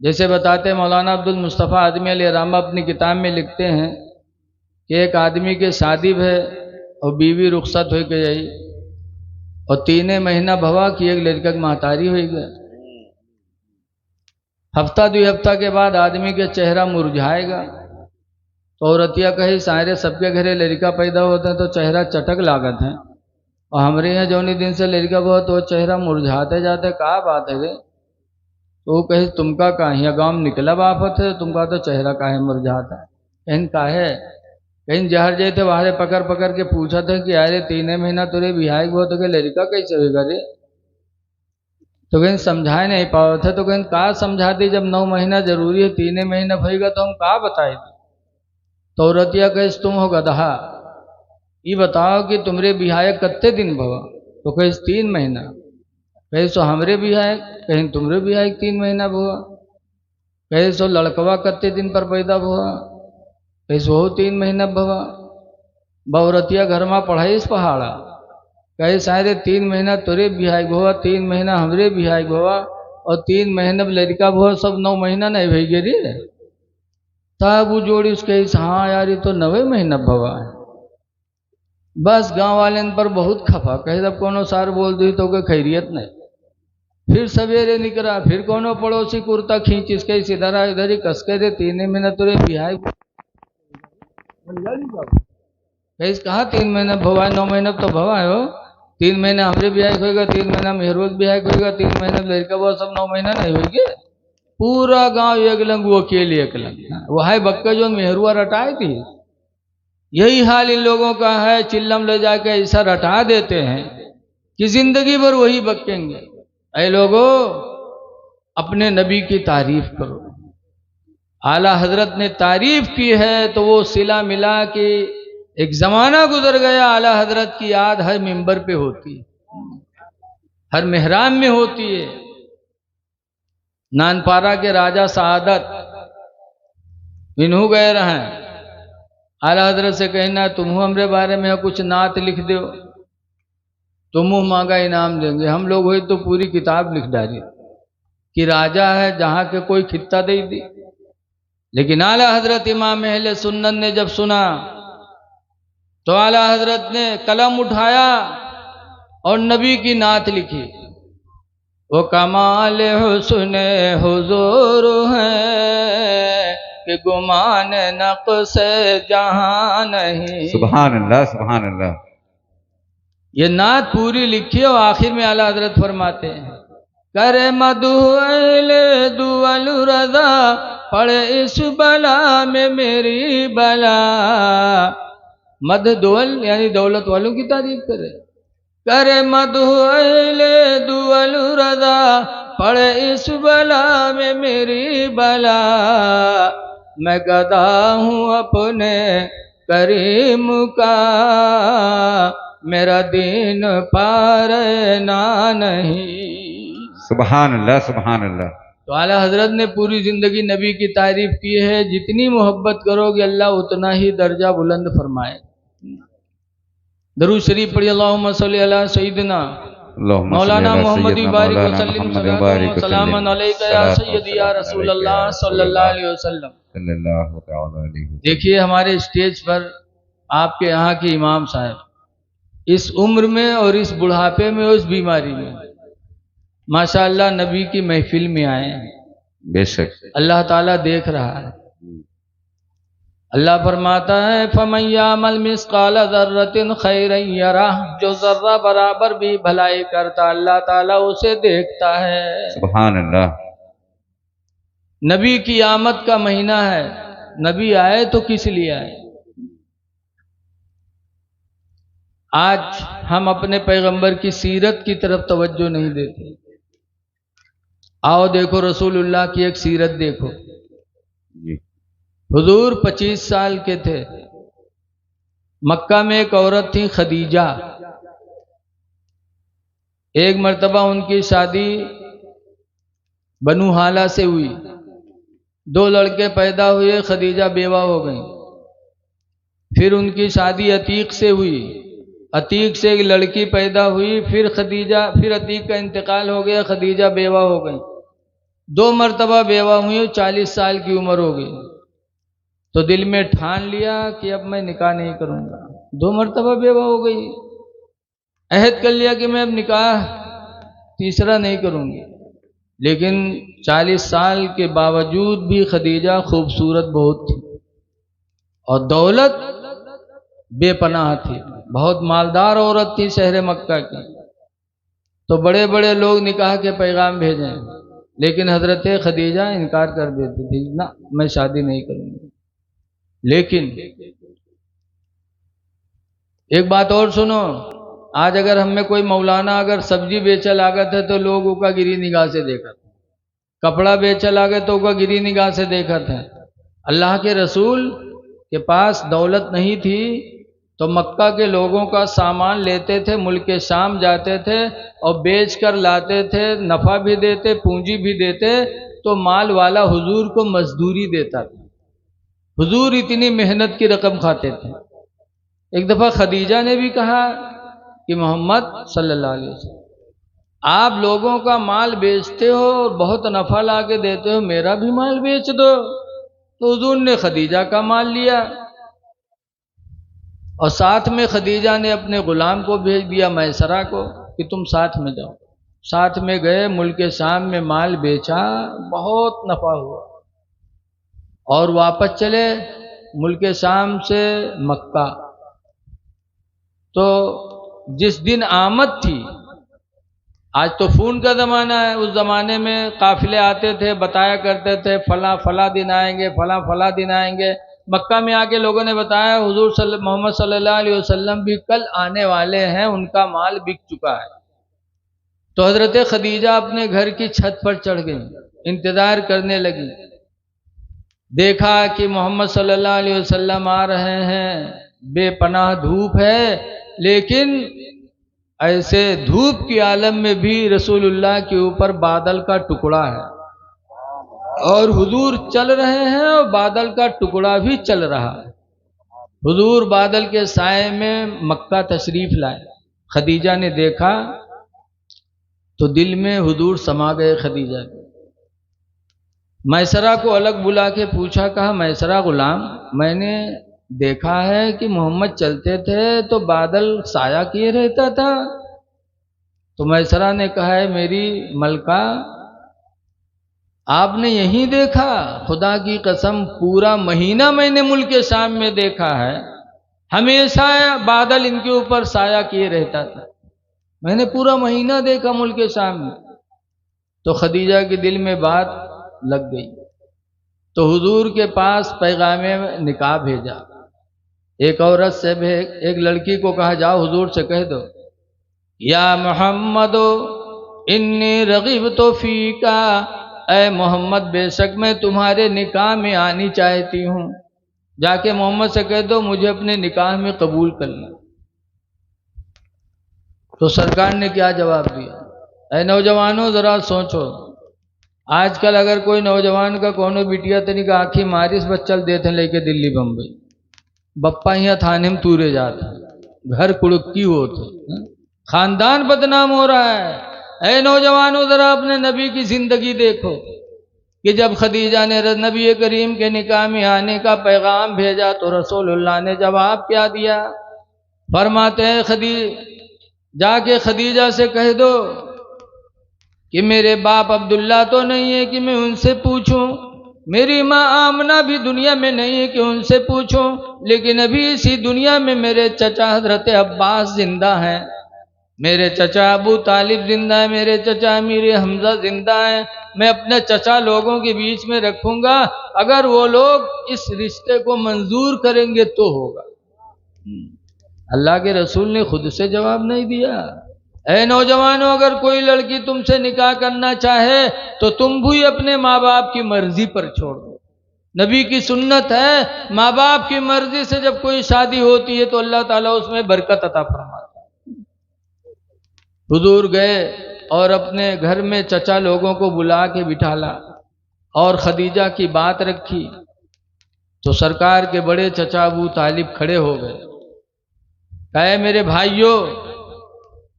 जैसे बताते मौलाना अब्दुल मुस्तफ़ा आदमी अली रामा अपनी किताब में लिखते हैं कि एक आदमी के शादी है और बीवी रुखसत हो गई और 3 महीना भवा कि एक लड़का की महतारी हो गया। हफ्ता 2 हफ्ता के बाद आदमी के चेहरा मुरझाएगा तो औरतिया कही सारे सबके घरे लड़का पैदा होते हैं तो चेहरा चटक लागत है और हमारे यहाँ जौनी दिन से लड़का बहुत तो चेहरा मुरझाते जाते का बात है रे। तो वो कहे तुमका काहे गाँव में निकला बापत है तुमका तो चेहरा काहे मुरझाता है। कहीं काहे कहीं जहर जाते वहां पकड़ पकड़ के पूछा था कि अरे 3 महीना तुरे बिहाई हुआ तो लड़का कैसे होगा रे। तो कहीं समझाए नहीं पाओ थे तो कहीं का समझा दी जब 9 महीना जरूरी है 3 महीना होगा तो हम का बताए थे। तो औरतिया कहे तुम हो गधा ये बताओ कि तुमरे बिहाय कत्ते दिन भवा तो कहे 3 महीना। कहे सो हमरे बिहाय कहीं तुमरे बिहाय 3 महीना भुआ। कहे सो लड़कवा कत्ते दिन पर पैदा भुआ कहे सो 3 महीना भवा। बहुरतिया घर में पढ़ाई पहाड़ा कहे सारे 3 महीना तुरे बिहाय भुआ 3 महीना हमरे बिहाय भुआ और 3 महीना लड़का भुआ सब 9 महीना नहीं भई गे रे। तब वो जोड़ी उसके हाँ यार ये तो 9 महीना भवा है। बस गांव वाले पर बहुत खफा कहे जब कोनो सार बोल दी तो कोई खैरियत नहीं। फिर सवेरे निकला फिर कोनो पड़ोसी कुर्ता खींच इसके इधर इधर ही कस के दे 3 महीना तुरे बिहाय कहा 3 महीना भवा 9 महीना तो भवा है हो 3 महीने हमरे बिहाय होगा 3 महीना मेहरोज बिहाय होगा 3 महीना लड़का वो सब 9 महीना नहीं होगी। पूरा गांव एक लंग वो अकेले एक लंग वह बक्का जो मेहरुआ रटाई थी। यही हाल इन लोगों का है चिल्लम ले जाके ऐसा रटा देते हैं कि जिंदगी भर वही बकेंगे। ऐ लोगों अपने नबी की तारीफ करो। आला हजरत ने तारीफ की है तो वो सिला मिला कि एक जमाना गुजर गया आला हजरत की याद हर मिंबर पे होती है हर मेहराब में होती है। नानपारा के राजा सआदत इन्हू गए रहे आला हजरत से कहना तुम हमरे बारे में कुछ नात लिख दो तो मुँह मांगा इनाम देंगे। हम लोग हुए तो पूरी किताब लिख डाली कि राजा है जहाँ के कोई खित्ता दे दी। लेकिन आला हजरत इमाम अहले सुन्नत ने जब सुना तो आला हजरत ने कलम उठाया और नबी की नात लिखी। वो कमाल हुस्न हुजूर है कि गुमान नक़्स जहां नहीं। सुभान अल्लाह सुभान अल्लाह। ये नात पूरी लिखी और आखिर में आला हजरत फरमाते हैं करे मधु दुअल रज़ा पढ़े इस बला में मेरी बला। मध दुअल यानी दौलत वालों की तारीफ करे मधु दुअल रज़ा पढ़े इस बला में मेरी बला। मैं गदा हूँ अपने करीम का मेरा दीन पार ना नहीं। सुभान अल्लाह सुभान अल्लाह। तो आला हजरत ने पूरी जिंदगी नबी की तारीफ की है। जितनी मोहब्बत करोगे अल्लाह उतना ही दर्जा बुलंद फरमाए। दरूद शरीफ पढ़ी अल्लाहुम्मा सल्ली अला सय्यिदिना मौलाना मोहम्मद बारिक वसल्लम सलामन अलैका या सय्यदी या रसूल अल्लाह सल्लल्लाहु अलैहि वसल्लम। देखिए हमारे स्टेज पर आपके यहाँ के इमाम साहब इस उम्र में और इस बुढ़ापे में और इस बीमारी में माशाअल्लाह नबी की महफिल में आए हैं। बेशक अल्लाह ताला देख रहा है। अल्लाह फरमाता है फमन यामल मिस्काल ज़र्रतिन खैरन यरह जो जर्रा बराबर भी भलाई करता अल्लाह ताला उसे देखता है। सुभान अल्लाह। नबी की आमद का महीना है। नबी आए तो किस लिए आए। आज हम अपने पैगंबर की सीरत की तरफ तवज्जो नहीं देते। आओ देखो रसूलुल्लाह की एक सीरत देखो। हुजूर 25 साल के थे। मक्का में एक औरत थी खदीजा। एक मर्तबा उनकी शादी बनु हाला से हुई। 2 लड़के पैदा हुए। खदीजा बेवा हो गई। फिर उनकी शादी अतीक से हुई। अतीक से एक लड़की पैदा हुई। फिर अतीक का इंतकाल हो गया। खदीजा बेवा हो गई। 2 मरतबा बेवा हुई, 40 साल की उम्र हो गई, तो दिल में ठान लिया कि अब मैं निकाह नहीं करूंगा। 2 मरतबा बेवा हो गई, अहद कर लिया कि मैं अब निकाह तीसरा नहीं करूंगी। लेकिन 40 साल के बावजूद भी खदीजा खूबसूरत बहुत थी और दौलत बेपनाह थी, बहुत मालदार औरत थी शहर मक्का की। तो बड़े बड़े लोग निकाह के पैगाम भेजें, लेकिन हजरत खदीजा इनकार कर देती थी, ना मैं शादी नहीं करूंगी। लेकिन एक बात और सुनो, आज अगर हम में कोई मौलाना अगर सब्जी बेचा लागत है तो लोग उसका गिरी निगाह से देखा था, कपड़ा बेचा लागत तो उसका गिरी निगाह से देखा था। अल्लाह के रसूल के पास दौलत नहीं थी तो मक्का के लोगों का सामान लेते थे, मुल्क के शाम जाते थे और बेच कर लाते थे, नफ़ा भी देते, पूंजी भी देते, तो माल वाला हुजूर को मजदूरी देता था। हुजूर इतनी मेहनत की रकम खाते थे। एक दफ़ा खदीजा ने भी कहा कि मोहम्मद सल्लल्लाहु अलैहि वसल्लम, आप लोगों का माल बेचते हो और बहुत नफ़ा ला के देते हो, मेरा भी माल बेच दो। तो हुजूर ने खदीजा का माल लिया और साथ में खदीजा ने अपने गुलाम को भेज दिया मैसरा को कि तुम साथ में जाओ। साथ में गए, मुल्क के शाम में माल बेचा, बहुत नफ़ा हुआ और वापस चले मुल्क के शाम से मक्का। तो जिस दिन आमद थी, आज तो फ़ोन का ज़माना है, उस ज़माने में काफ़िले आते थे, बताया करते थे फला फला दिन आएंगे, फला फला दिन आएंगे। मक्का में आके लोगों ने बताया हुजूर मोहम्मद सल्लल्लाहु अलैहि वसल्लम भी कल आने वाले हैं, उनका माल बिक चुका है। तो हज़रत खदीजा अपने घर की छत पर चढ़ गई, इंतज़ार करने लगी। देखा कि मोहम्मद सल्लल्लाहु अलैहि वसल्लम आ रहे हैं, बेपनाह धूप है, लेकिन ऐसे धूप की आलम में भी रसूलुल्लाह के ऊपर बादल का टुकड़ा है और हुजूर चल रहे हैं और बादल का टुकड़ा भी चल रहा है। हुजूर बादल के साए में मक्का तशरीफ लाए। खदीजा ने देखा तो दिल में हुजूर समा गए। खदीजा ने मैसरा को अलग बुला के पूछा, कहा मैसरा गुलाम, मैंने देखा है कि मोहम्मद चलते थे तो बादल साया किए रहता था। तो मैसरा ने कहा है मेरी मलका, आपने यही देखा? खुदा की कसम पूरा महीना मैंने मुल्क के शाम में देखा है, हमेशा बादल इनके ऊपर साया किए रहता था। मैंने पूरा महीना देखा मुल्क के शाम में। तो खदीजा के दिल में बात लग गई, तो हुजूर के पास पैगामे निकाह भेजा। एक औरत से एक लड़की को कहा, जाओ हुजूर से कह दो, या मोहम्मदो इन्नी रग़िब तो फ़ीका, ऐ मोहम्मद बेशक मैं तुम्हारे निकाह में आनी चाहती हूँ। जाके मोहम्मद से कह दो मुझे अपने निकाह में कबूल कर लें। तो सरकार ने क्या जवाब दिया? ऐ नौजवानों ज़रा सोचो, आजकल अगर कोई नौजवान का कोनो बिटिया तनिक आँखी मारिस बच्चल देते लेके दिल्ली बम्बई, बप्पा यहाँ थाने में तूरे जाते, घर कुड़की होते, खानदान बदनाम हो रहा है। ऐ नौजवानों ज़रा अपने नबी की ज़िंदगी देखो कि जब खदीजा ने नबी करीम के निकाह में आने का पैगाम भेजा तो रसूलुल्लाह ने जवाब क्या दिया? फरमाते हैं जाके खदीजा से कह दो कि मेरे बाप अब्दुल्ला तो नहीं है कि मैं उनसे पूछूं, मेरी माँ आमना भी दुनिया में नहीं है कि उनसे पूछूं, लेकिन अभी इसी दुनिया में मेरे चचा हजरत अब्बास जिंदा हैं, मेरे चचा अबू तालिब जिंदा है, मेरे चचा अमीर हमजा जिंदा है। मैं अपने चचा लोगों के बीच में रखूंगा, अगर वो लोग इस रिश्ते को मंजूर करेंगे तो होगा। अल्लाह के रसूल ने खुद से जवाब नहीं दिया। ऐ नौजवानों, अगर कोई लड़की तुमसे निकाह करना चाहे तो तुम भी अपने माँ बाप की मर्जी पर छोड़ दो। नबी की सुन्नत है, माँ बाप की मर्जी से जब कोई शादी होती है तो अल्लाह ताला उसमें बरकत अता फरमाता है। हुजूर गए और अपने घर में चचा लोगों को बुला के बिठाला और खदीजा की बात रखी। तो सरकार के बड़े चचा अबू तालिब खड़े हो गए, कहे मेरे भाइयों,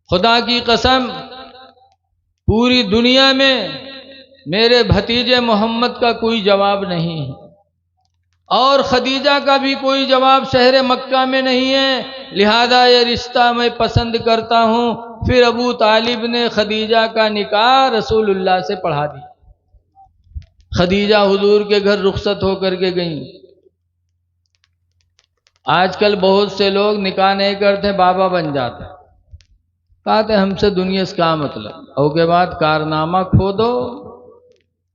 खुदा की कसम पूरी दुनिया में मेरे भतीजे मोहम्मद का कोई जवाब नहीं है और खदीजा का भी कोई जवाब शहर मक्का में नहीं है, लिहाजा ये रिश्ता मैं पसंद करता हूँ। फिर अबू तालिब ने खदीजा का निकाह रसूलुल्लाह से पढ़ा दिया। खदीजा हुजूर के घर रुखसत होकर के गईं। आजकल बहुत से लोग निकाह नहीं करते, बाबा बन जाते। कहते हमसे दुनिया से क्या मतलब, और के बाद कारनामा खो दो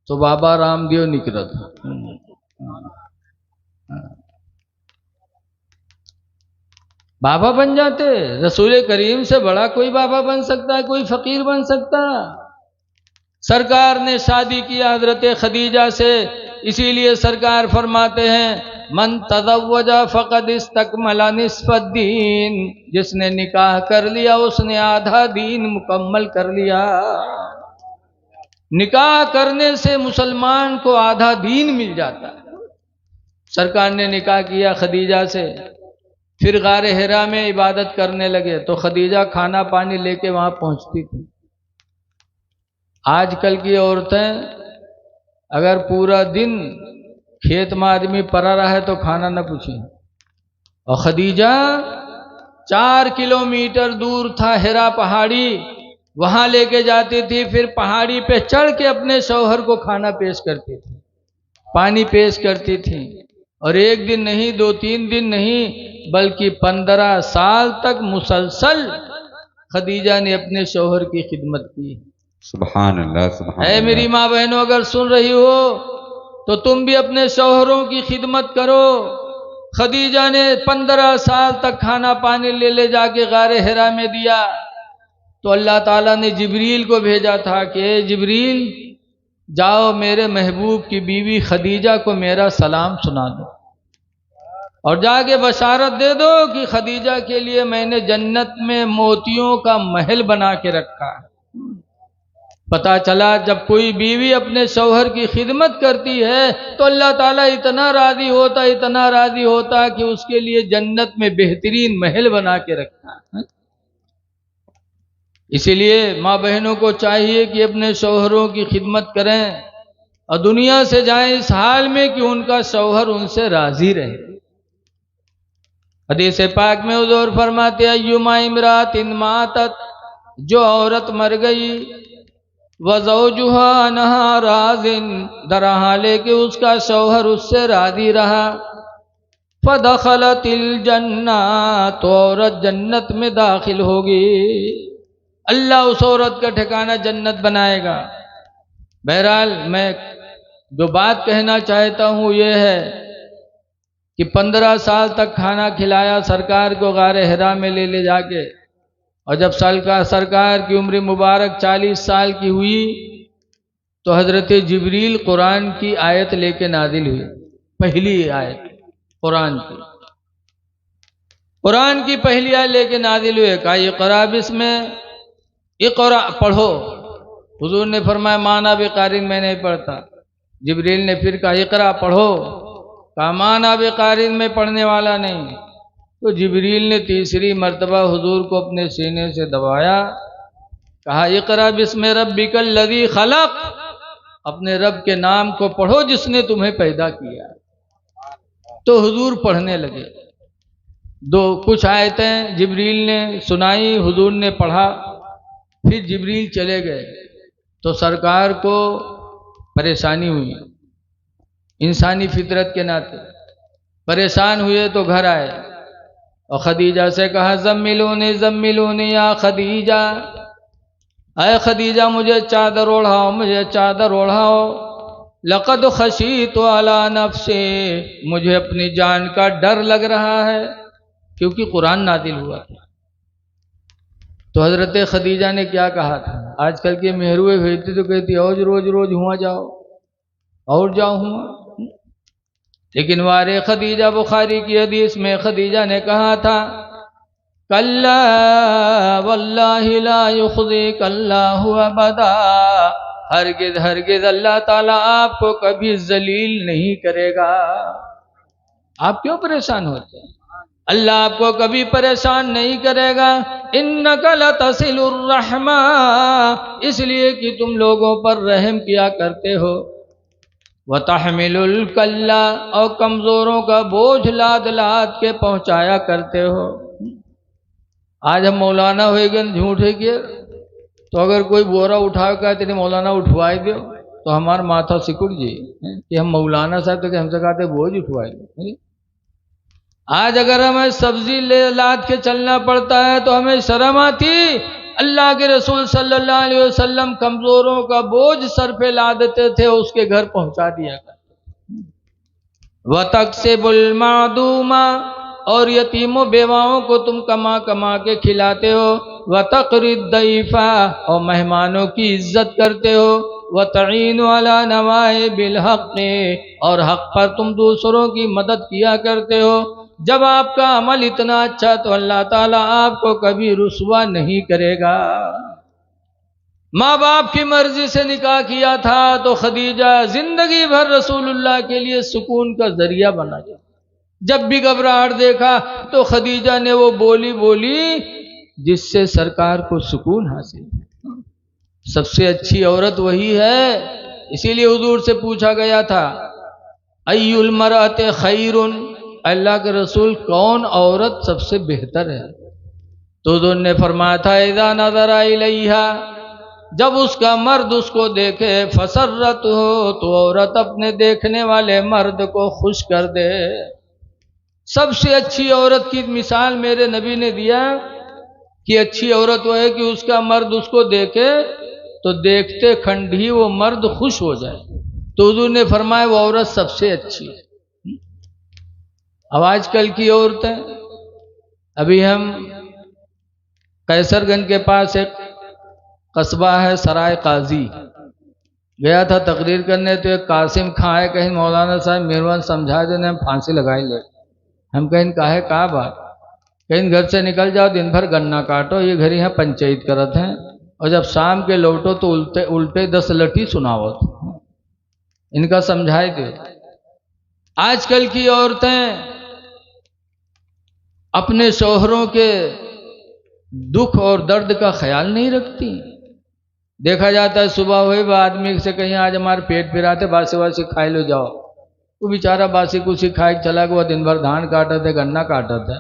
तो बाबा रामदेव निकलत। बाबा बन जाते। रसूल करीम से बड़ा कोई बाबा बन सकता है, कोई फकीर बन सकता? सरकार ने शादी किया हजरत खदीजा से, इसीलिए सरकार फरमाते हैं मन तज़व्वजा फ़क़द इस्तकमला निस्फ़द्दीन, जिसने निकाह कर लिया उसने आधा दीन मुकम्मल कर लिया। निकाह करने से मुसलमान को आधा दीन मिल जाता है। सरकार ने निकाह किया खदीजा से, फिर गारे हिरा में इबादत करने लगे तो खदीजा खाना पानी लेके वहां पहुंचती थी। आजकल की औरतें अगर पूरा दिन खेत में आदमी पड़ा रहा है तो खाना न पूछें, और खदीजा 4 किलोमीटर दूर था हिरा पहाड़ी, वहां लेके जाती थी, फिर पहाड़ी पे चढ़ के अपने शौहर को खाना पेश करती थी, पानी पेश करती थी। और एक दिन नहीं, 2-3 दिन नहीं, बल्कि 15 साल तक मुसलसल खदीजा ने अपने शौहर की खिदमत की। सुभान अल्लाह, सुभान है अल्लाह। मेरी माँ बहनों, अगर सुन रही हो तो तुम भी अपने शौहरों की खिदमत करो। खदीजा ने 15 साल तक खाना पानी ले जाके गारे हिरा में दिया तो अल्लाह ताला ने जिब्रील को भेजा था कि जिब्रील जाओ मेरे महबूब की बीवी खदीजा को मेरा सलाम सुना दो और जाके बशारत दे दो कि खदीजा के लिए मैंने जन्नत में मोतियों का महल बना के रखा है। पता चला जब कोई बीवी अपने शौहर की खिदमत करती है तो अल्लाह ताला इतना राजी होता, इतना राजी होता कि उसके लिए जन्नत में बेहतरीन महल बना के रखा है। इसीलिए माँ बहनों को चाहिए कि अपने शौहरों की खिदमत करें और दुनिया से जाएं इस हाल में कि उनका शौहर उनसे राजी रहे। हदीस पाक में हुजूर फरमाते अय्युमा इमरातिन मातत, जो औरत मर गई, वज़ौजुहा अनहा राज़िन, दरहाले कि उसका शौहर उससे राजी रहा, फदखलतिल जन्ना, तो औरत जन्नत में दाखिल होगी। अल्लाह उस औरत का ठिकाना जन्नत बनाएगा। बहरहाल मैं जो बात कहना चाहता हूँ ये है कि 15 साल तक खाना खिलाया सरकार को गारे हिरा में ले जाके, और जब सरकार की उम्र मुबारक 40 साल की हुई तो हजरत जिब्रील कुरान की आयत लेके नाजिल हुई। पहली आयत कुरान की पहली आयत लेके नाजिल हुए। कहा इक़रा बिस्मिल्लाह, इक़रा पढ़ो। हुजूर ने फरमाया माना बेकारिन मैं नहीं पढ़ता। जिब्रील ने फिर कहा इक़रा पढ़ो। कहा माना बेकारिन में पढ़ने वाला नहीं। तो जिब्रील ने तीसरी मर्तबा हुजूर को अपने सीने से दबाया, कहा इक़रा बिस्मि रब्बिकल लज़ी खलक़, अपने रब के नाम को पढ़ो जिसने तुम्हें पैदा किया। तो हुजूर पढ़ने लगे। कुछ आयतें जिब्रील ने सुनाई, हुजूर ने पढ़ा, फिर जिब्रील चले गए तो सरकार को परेशानी हुई। इंसानी फितरत के नाते परेशान हुए तो घर आए और खदीजा से कहा ज़म्मिलूनी या खदीजा, अय खदीजा मुझे चादर ओढ़ाओ, मुझे चादर ओढ़ाओ। लक़द खशीतु अला नफ्सी, मुझे अपनी जान का डर लग रहा है, क्योंकि कुरान नाजिल हुआ था। तो हजरत खदीजा ने क्या कहा था, आजकल के मेहरुए भेजती तो कहती और रोज हुआ जाओ और जाओ हुआ, लेकिन वारे खदीजा बुखारी की हदीस में खदीजा ने कहा था कल्ला वल्लाहि ला युख़ज़िक अल्लाहु अबदा, हरगिज़ अल्लाह ताला आपको कभी जलील नहीं करेगा। आप क्यों परेशान होते हैं? अल्लाह आपको कभी परेशान नहीं करेगा। इन्नका लतसिलुर रहमा, इसलिए कि तुम लोगों पर रहम किया करते हो। व तहमिलुल कल्ला, और कमज़ोरों का बोझ लाद लाद के पहुँचाया करते हो। आज हम मौलाना हो गए झूठ है कि तो अगर कोई बोरा उठा कर तेरे मौलाना उठवाए दो तो हमारा माथा सिकुड़ जी कि हम मौलाना साहब तो हमसे कहते बोझ उठवाए दो। आज अगर हमें सब्जी ले लाद के चलना पड़ता है तो हमें शर्म आती। अल्लाह के रसूल सल्लल्लाहु अलैहि वसल्लम कमजोरों का बोझ सर पे ला देते थे, उसके घर पहुंचा दिया करते। व तक्सिबुल मादूमा, और यतीमों बेवाओं को तुम कमा कमा के खिलाते हो। व तक़रिद दैफा, और मेहमानों की इज्जत करते हो। व तईनु अला नवाइबिल हक़, और हक पर तुम दूसरों की मदद किया करते हो। जब आपका अमल इतना अच्छा तो अल्लाह ताला आपको कभी रुसवा नहीं करेगा। माँ बाप की मर्जी से निकाह किया था तो खदीजा जिंदगी भर रसूलुल्लाह के लिए सुकून का जरिया बना गया। जब भी घबराहट देखा तो खदीजा ने वो बोली बोली जिससे सरकार को सुकून हासिल। सबसे अच्छी औरत वही है। इसीलिए हुजूर से पूछा गया था अय्युल मरअते खैरुन, अल्लाह के रसूल कौन औरत सबसे बेहतर है? तो हुजूर ने फरमाया था इज़ा नज़रा इलैहा, जब उसका मर्द उसको देखे, फसर्रत हो, तो औरत अपने देखने वाले मर्द को खुश कर दे। सबसे अच्छी औरत की मिसाल मेरे नबी ने दिया कि अच्छी औरत वो है कि उसका मर्द उसको देखे तो देखते खंड ही वो मर्द खुश हो जाए। तो हुजूर ने फरमाया वो औरत सबसे अच्छी है। अब आजकल की औरतें, अभी हम कैसरगंज के पास एक कस्बा है सराय काजी, गया था तकरीर करने, तो एक कासिम खां है, कहीं मौलाना साहब मेहरबान समझा देने हम फांसी लगाई ले। हम कहीं काहे का बात, कहीं घर से निकल जाओ दिन भर गन्ना काटो, ये घर यहाँ पंचायत करत हैं, और जब शाम के लौटो तो उल्टे उल्टे 10 लठी सुनावत। इनका समझाई दे। आजकल की औरतें अपने शौहरों के दुख और दर्द का ख्याल नहीं रखती। देखा जाता है सुबह हुई आदमी से कहीं आज हमारे पेट पिराते, बासी वासी खाए लो जाओ, वो बेचारा बासी कुसी खाए चला गया, दिन भर धान काटा थे गन्ना काटा था।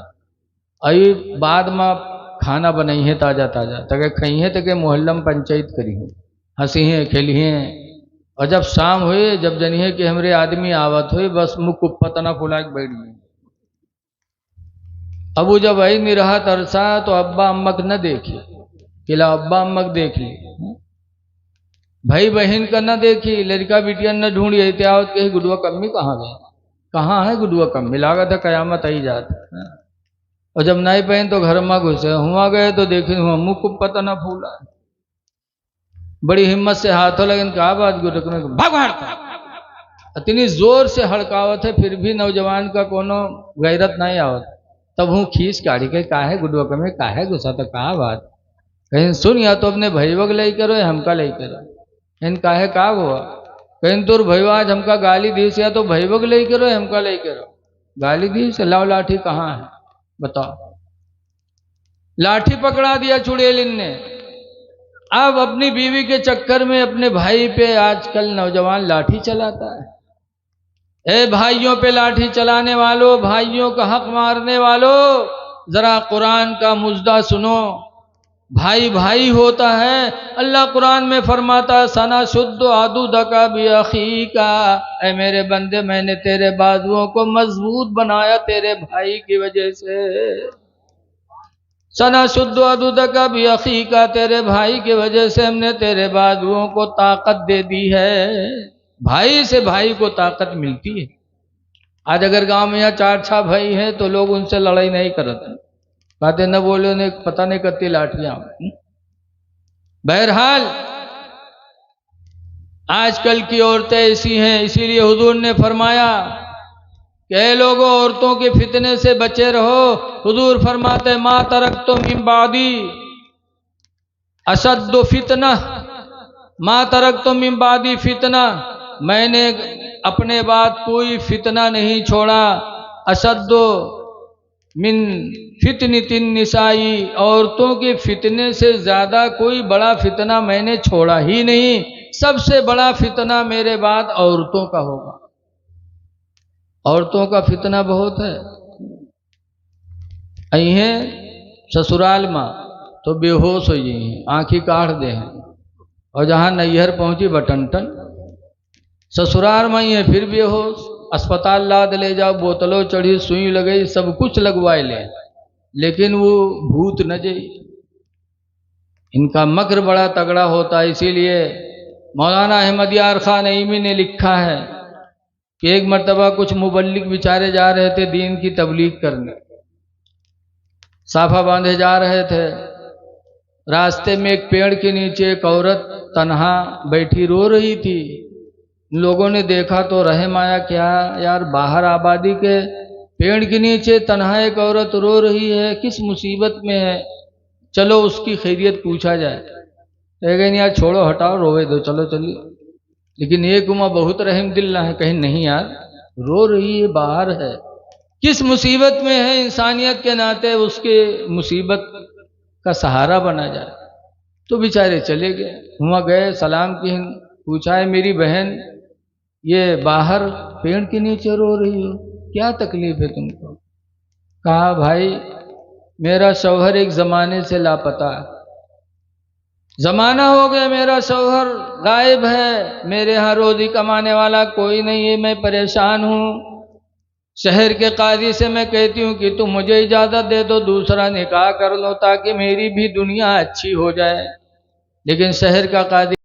अभी बाद में खाना बनाई है ताज़ा ताज़ा, तक खई है तक मोहल्ला में पंचायत करी है, हंसी हैं खेली हैं। और जब शाम हुई, जब जनिए कि हमरे आदमी आवत हुई, बस मुख पतना फुला के बैठ गई। अब वो जब वही नहीं रहा तरसा तो अब्बा अम्मक न देखी, किला अब्बा अम्मक देख ली, भाई बहन का न देखी, लड़का बिटिया न ढूंढी, एहतियात कही गुडुआ कम्मी कहाँ गए, कहाँ है गुडुआ कम्मी, लागत है कयामत आई जात। और जब नहीं पहन तो घर में घुसे, हुआ गए तो देखे हुआ मुँह को पता न फूला। बड़ी हिम्मत से हाथों लगन कहा बात गुरकने को भगवान, इतनी जोर से हड़कावत है फिर भी नौजवान का कोनो गैरत नहीं आवत। तब हूँ खींच काढ़ी के काहे गुडुआ कमे काहे गुस्सा, तो कहा बात, कहीं सुन या तो अपने भैवक लई करो या हमका लई करो, इन काहे का हुआ, कहीं तुर भैया आज हमका गाली दी से, या तो भैवक लई करो या हमका लई करो, गाली दी से लाओ लाठी कहाँ है बताओ। लाठी पकड़ा दिया चुड़ैलिन ने। अब अपनी बीवी के चक्कर में अपने भाई पे आजकल नौजवान लाठी चलाता है। ए भाइयों पे लाठी चलाने वालों, भाइयों का हक मारने वालों, जरा कुरान का मुजदा सुनो। भाई भाई होता है। अल्लाह कुरान में फरमाता है सना शुद्ध आदूदका भी अखी का, ऐ मेरे बंदे मैंने तेरे बाजुओं को मजबूत बनाया तेरे भाई की वजह से। सना शुद्ध आदूदका भी अखी का, तेरे भाई की वजह से हमने तेरे बाजुओं को ताकत दे दी है। भाई से भाई को ताकत मिलती है। आज अगर गांव में यहाँ 4-6 भाई हैं तो लोग उनसे लड़ाई नहीं करते, कहते न बोले ने पता नहीं करती लाठियां। बहरहाल आजकल की औरतें ऐसी हैं, इसीलिए हुजूर ने फरमाया कि लोगों औरतों के फितने से बचे रहो। हुजूर फरमाते मा तरक्तु मिन बादी अशद्दु फितना, मा तरक्तु मिन बादी फितना, मैंने अपने बाद कोई फितना नहीं छोड़ा, अशद्दु मिन फितनतिन निसाई, औरतों के फितने से ज़्यादा कोई बड़ा फितना मैंने छोड़ा ही नहीं। सबसे बड़ा फितना मेरे बाद औरतों का होगा। औरतों का फितना बहुत है। अहीं ससुराल माँ तो बेहोश हो गई, आँखी काढ़ दे हैं, और जहाँ नैहर पहुँची बटनटन, ससुराल में ही है फिर बेहोश। अस्पताल लाद ले जाओ, बोतलों चढ़ी, सुई लगी, सब कुछ लगवाए ले, लेकिन वो भूत न जाई। इनका मकर बड़ा तगड़ा होता है। इसीलिए मौलाना अहमद यार खान नईमी ने लिखा है कि एक मर्तबा कुछ मुबल्लिग बेचारे जा रहे थे दीन की तबलीग करने, साफा बांधे जा रहे थे। रास्ते में एक पेड़ के नीचे एक औरत तन्हा बैठी रो रही थी। लोगों ने देखा तो रहे माया, क्या यार, बाहर आबादी के पेड़ के नीचे तन्हा एक औरत रो रही है, किस मुसीबत में है, चलो उसकी खैरियत पूछा जाए। लेकिन यार छोड़ो, हटाओ, रोवे दो, चलो चलिए। लेकिन एक उमा बहुत रहम दिल ना है, कहीं नहीं यार, रो रही है, बाहर है, किस मुसीबत में है, इंसानियत के नाते उसके मुसीबत का सहारा बना जाए। तो बेचारे चले गए, हुआ गए, सलाम की, पूछा है मेरी बहन ये बाहर पेड़ के नीचे रो रही हो, क्या तकलीफ है तुमको? कहा भाई मेरा शौहर एक जमाने से लापता है, जमाना हो गया मेरा शौहर गायब है, मेरे यहाँ रोजी कमाने वाला कोई नहीं है, मैं परेशान हूँ। शहर के काजी से मैं कहती हूँ कि तुम मुझे इजाज़त दे दो, दूसरा निकाह कर लो ताकि मेरी भी दुनिया अच्छी हो जाए। लेकिन शहर का काजी